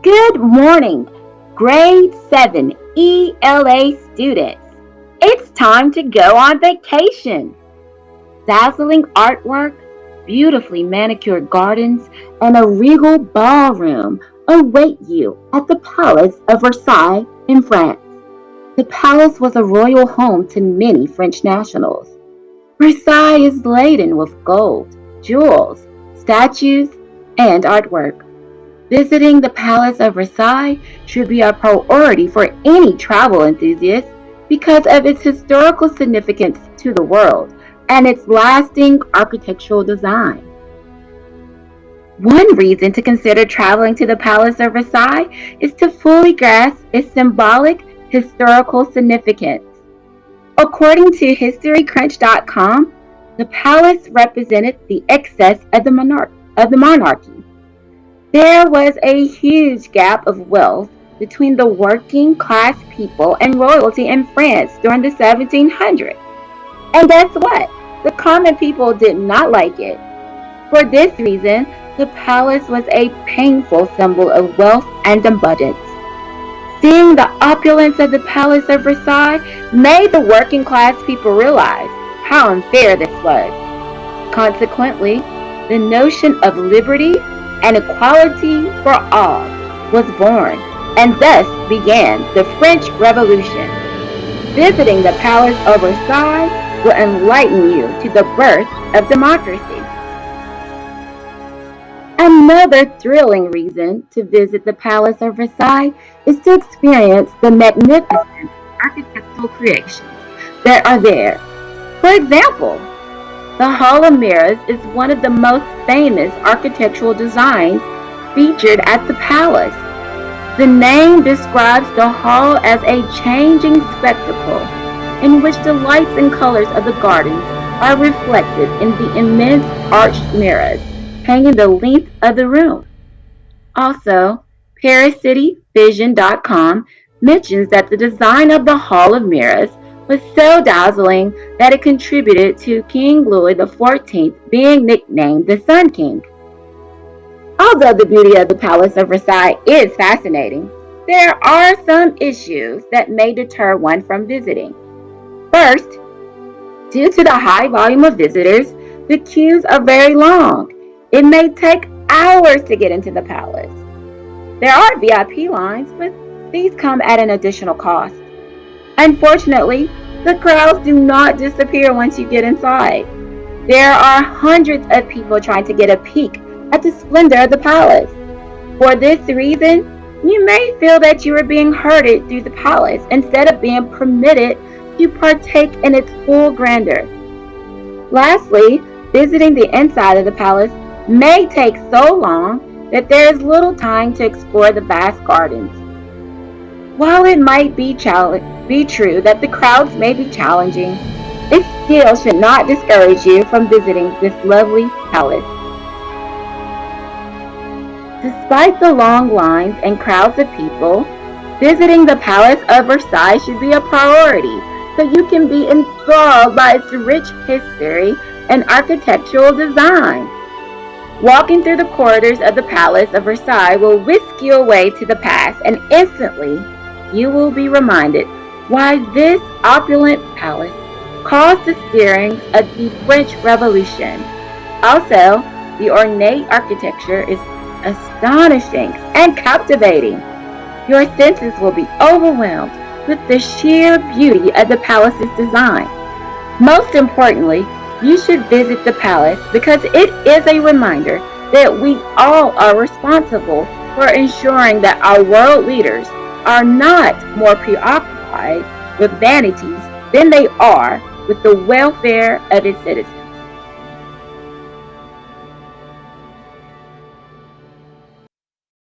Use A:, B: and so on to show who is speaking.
A: Good morning, grade 7 ELA students. It's time to go on vacation. Dazzling artwork, beautifully manicured gardens, and a regal ballroom await you at the Palace of Versailles in France. The palace was a royal home to many French nationals. Versailles is laden with gold, jewels, statues, and artwork. Visiting the Palace of Versailles should be a priority for any travel enthusiast because of its historical significance to the world and its lasting architectural design. One reason to consider traveling to the Palace of Versailles is to fully grasp its symbolic historical significance. According to HistoryCrunch.com, the palace represented the excess of the monarchy. There was a huge gap of wealth between the working class people and royalty in France during the 1700s. And guess what? The common people did not like it. For this reason, the palace was a painful symbol of wealth and abundance. Seeing the opulence of the Palace of Versailles made the working class people realize how unfair this was. Consequently, the notion of liberty and equality for all was born, and thus began the French Revolution. Visiting the Palace of Versailles will enlighten you to the birth of democracy. Another thrilling reason to visit the Palace of Versailles is to experience the magnificent architectural creations that are there. For example, the Hall of Mirrors is one of the most famous architectural designs featured at the palace. The name describes the hall as a changing spectacle in which the lights and colors of the gardens are reflected in the immense arched mirrors hanging the length of the room. Also, ParisCityVision.com mentions that the design of the Hall of Mirrors was so dazzling that it contributed to King Louis XIV being nicknamed the Sun King. Although the beauty of the Palace of Versailles is fascinating, there are some issues that may deter one from visiting. First, due to the high volume of visitors, the queues are very long. It may take hours to get into the palace. There are VIP lines, but these come at an additional cost. Unfortunately, the crowds do not disappear once you get inside. There are hundreds of people trying to get a peek at the splendor of the palace. For this reason, you may feel that you are being herded through the palace instead of being permitted to partake in its full grandeur. Lastly, visiting the inside of the palace may take so long that there is little time to explore the vast gardens. While it might be true that the crowds may be challenging, it still should not discourage you from visiting this lovely palace. Despite the long lines and crowds of people, visiting the Palace of Versailles should be a priority so you can be enthralled by its rich history and architectural design. Walking through the corridors of the Palace of Versailles will whisk you away to the past, and instantly you will be reminded why this opulent palace caused the stirring of the French Revolution. Also, the ornate architecture is astonishing and captivating. Your senses will be overwhelmed with the sheer beauty of the palace's design. Most importantly, you should visit the palace because it is a reminder that we all are responsible for ensuring that our world leaders are not more preoccupied with vanities than they are with the welfare of its citizens.